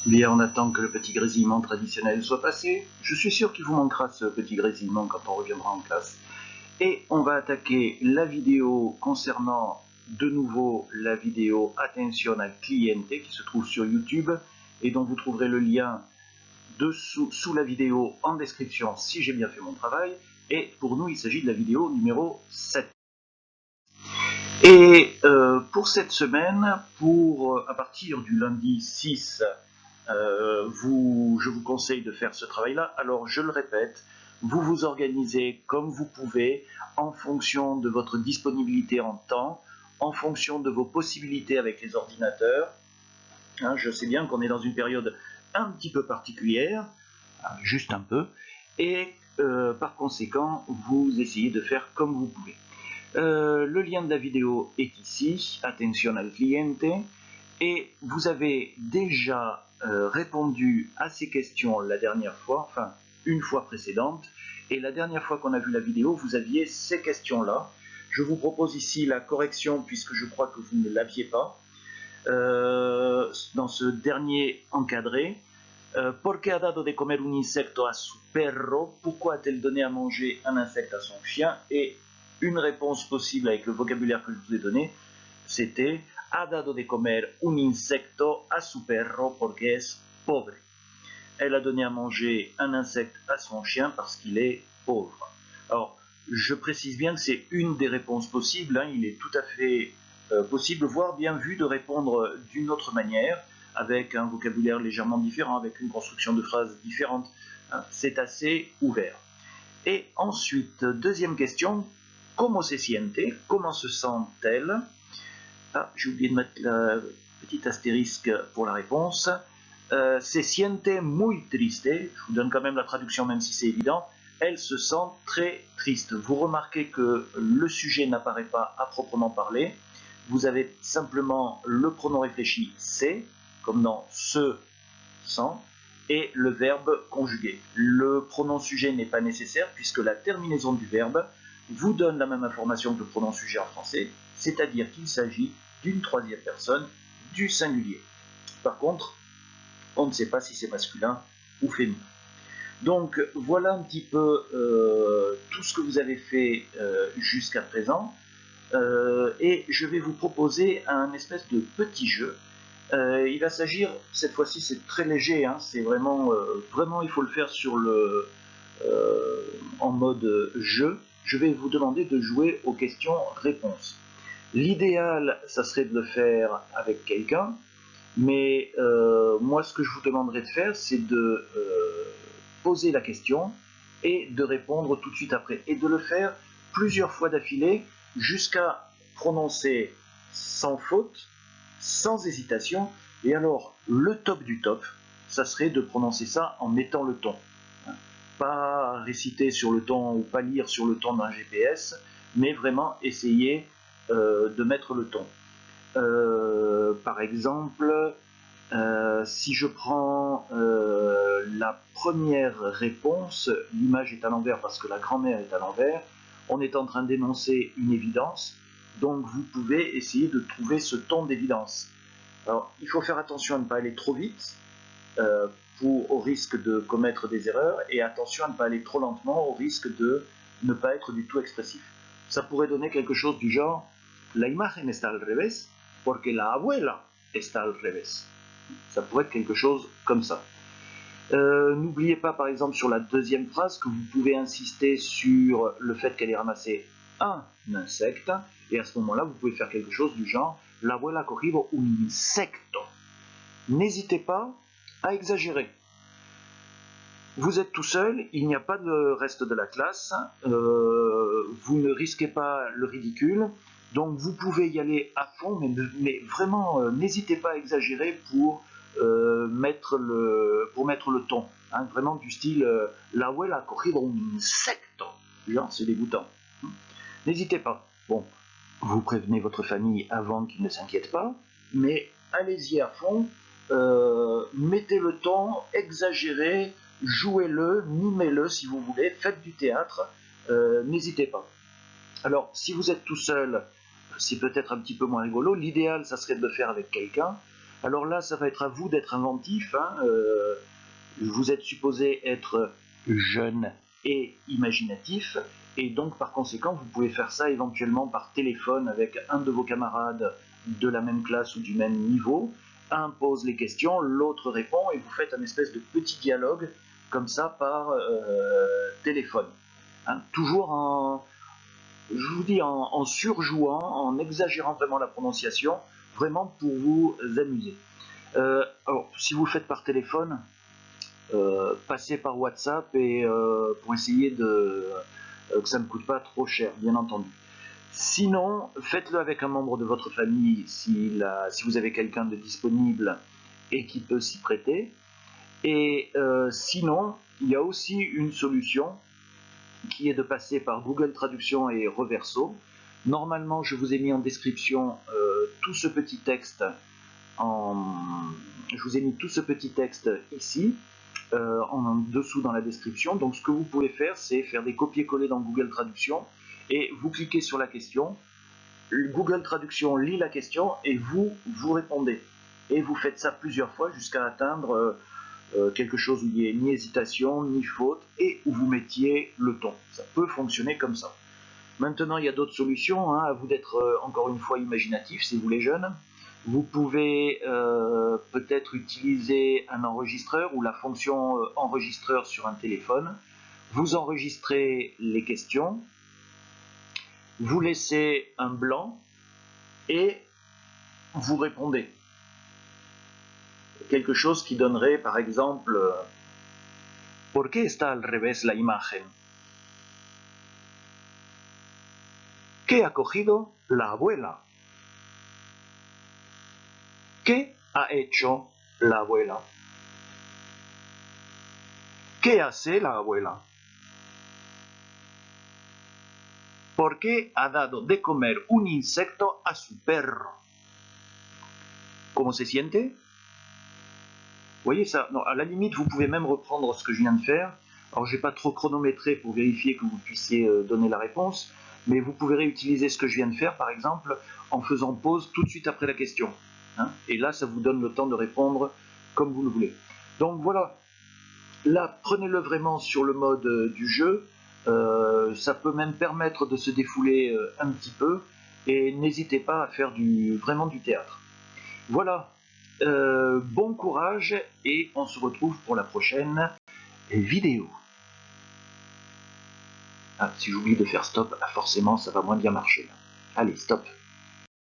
Bien, on attend que le petit grésillement traditionnel soit passé. Je suis sûr qu'il vous manquera ce petit grésillement quand on reviendra en classe. Et on va attaquer la vidéo concernant de nouveau la vidéo Attention al cliente qui se trouve sur YouTube et dont vous trouverez le lien sous la vidéo en description si j'ai bien fait mon travail. Et pour nous, il s'agit de la vidéo numéro 7. Et pour cette semaine, à partir du lundi 6, je vous conseille de faire ce travail-là. Alors, je le répète, vous vous organisez comme vous pouvez, en fonction de votre disponibilité en temps, en fonction de vos possibilités avec les ordinateurs. Hein, je sais bien qu'on est dans une période un petit peu particulière, juste un peu, et par conséquent, vous essayez de faire comme vous pouvez. Le lien de la vidéo est ici, Attention al cliente, et vous avez déjà répondu à ces questions la dernière fois, enfin une fois précédente, et la dernière fois qu'on a vu la vidéo, vous aviez ces questions-là. Je vous propose ici la correction puisque je crois que vous ne l'aviez pas. Dans ce dernier encadré, ¿Por qué ha dado de comer un insecto a su perro? Pourquoi a-t-elle donné à manger un insecte à son chien? Et une réponse possible avec le vocabulaire que je vous ai donné, c'était ha dado de comer un insecto a su perro porque es pobre. Elle a donné à manger un insecte à son chien parce qu'il est pauvre. Alors, je précise bien que c'est une des réponses possibles, hein, il est tout à fait possible, voire bien vu, de répondre d'une autre manière, avec un vocabulaire légèrement différent, avec une construction de phrases différente. Hein, c'est assez ouvert. Et ensuite, deuxième question, ¿Cómo se siente? Comment se sent-elle? Ah, j'ai oublié de mettre la petite astérisque pour la réponse. Se siente muy triste. Je vous donne quand même la traduction, même si c'est évident. Elle se sent très triste. Vous remarquez que le sujet n'apparaît pas à proprement parler. Vous avez simplement le pronom réfléchi c'est, comme dans se sent, et le verbe conjugué. Le pronom sujet n'est pas nécessaire puisque la terminaison du verbe vous donne la même information que le pronom sujet en français, c'est-à-dire qu'il s'agit d'une troisième personne du singulier. Par contre, on ne sait pas si c'est masculin ou féminin. Donc voilà un petit peu tout ce que vous avez fait jusqu'à présent. Et je vais vous proposer un espèce de petit jeu. Il va s'agir, cette fois-ci c'est très léger, hein, c'est vraiment, il faut le faire en mode jeu. Je vais vous demander de jouer aux questions-réponses. L'idéal, ça serait de le faire avec quelqu'un, mais moi ce que je vous demanderai de faire, c'est de poser la question et de répondre tout de suite après, et de le faire plusieurs fois d'affilée jusqu'à prononcer sans faute, sans hésitation. Et alors, le top du top, ça serait de prononcer ça en mettant le ton. Pas réciter sur le ton ou pas lire sur le ton d'un GPS, mais vraiment essayer de mettre le ton. Par exemple, si je prends la première réponse, l'image est à l'envers parce que la grand-mère est à l'envers, on est en train d'énoncer une évidence, donc vous pouvez essayer de trouver ce ton d'évidence. Alors, il faut faire attention à ne pas aller trop vite, au risque de commettre des erreurs, et attention à ne pas aller trop lentement, au risque de ne pas être du tout expressif. Ça pourrait donner quelque chose du genre La imagen está al revés porque la abuela está al revés. Ça pourrait être quelque chose comme ça. N'oubliez pas par exemple sur la deuxième phrase que vous pouvez insister sur le fait qu'elle ait ramassé un insecte, et à ce moment-là vous pouvez faire quelque chose du genre La abuela ha cogido un insecto. N'hésitez pas à exagérer. Vous êtes tout seul, il n'y a pas de reste de la classe, vous ne risquez pas le ridicule, donc vous pouvez y aller à fond, mais vraiment n'hésitez pas à exagérer pour mettre le ton, hein, vraiment du style La abuela ha cogido un insecto, genre c'est dégoûtant. N'hésitez pas. Bon, vous prévenez votre famille avant qu'ils ne s'inquiètent pas, mais allez-y à fond, mettez le ton, exagérez, jouez-le, mimez-le si vous voulez, faites du théâtre, n'hésitez pas. Alors, si vous êtes tout seul, c'est peut-être un petit peu moins rigolo. L'idéal, ça serait de le faire avec quelqu'un. Alors là, ça va être à vous d'être inventif, hein. Vous êtes supposé être jeune et imaginatif, et donc par conséquent, vous pouvez faire ça éventuellement par téléphone avec un de vos camarades de la même classe ou du même niveau. Un pose les questions, l'autre répond, et vous faites un espèce de petit dialogue comme ça par téléphone. Hein, toujours je vous dis, en surjouant, en exagérant vraiment la prononciation, vraiment pour vous amuser. Alors, si vous le faites par téléphone, passez par WhatsApp et pour essayer que ça ne coûte pas trop cher, bien entendu. Sinon, faites-le avec un membre de votre famille si vous avez quelqu'un de disponible et qui peut s'y prêter. Et sinon, il y a aussi une solution qui est de passer par Google Traduction et Reverso. Normalement, je vous ai mis en description tout ce petit texte. Je vous ai mis tout ce petit texte ici, en dessous dans la description. Donc ce que vous pouvez faire, c'est faire des copier-coller dans Google Traduction et vous cliquez sur la question. Google Traduction lit la question et vous répondez. Et vous faites ça plusieurs fois jusqu'à atteindre quelque chose où il n'y ait ni hésitation, ni faute, et où vous mettiez le ton. Ça peut fonctionner comme ça. Maintenant, il y a d'autres solutions, hein, à vous d'être encore une fois imaginatif, si vous les jeunes. Vous pouvez peut-être utiliser un enregistreur ou la fonction enregistreur sur un téléphone. Vous enregistrez les questions, vous laissez un blanc et vous répondez. Quelque chose qui donnerait par exemple ¿Por qué está al revés la imagen? ¿Qué ha cogido la abuela? ¿Qué ha hecho la abuela? ¿Qué hace la abuela? ¿Por qué ha dado de comer un insecto a su perro? ¿Cómo se siente? Vous voyez ça? Non, à la limite, vous pouvez même reprendre ce que je viens de faire. Alors, je n'ai pas trop chronométré pour vérifier que vous puissiez donner la réponse, mais vous pouvez réutiliser ce que je viens de faire, par exemple, en faisant pause tout de suite après la question. Hein, et là, ça vous donne le temps de répondre comme vous le voulez. Donc voilà, là, prenez-le vraiment sur le mode du jeu. Ça peut même permettre de se défouler un petit peu, et n'hésitez pas à faire vraiment du théâtre. Voilà, bon courage et on se retrouve pour la prochaine vidéo. Ah, si j'oublie de faire stop, forcément ça va moins bien marcher. Allez, stop.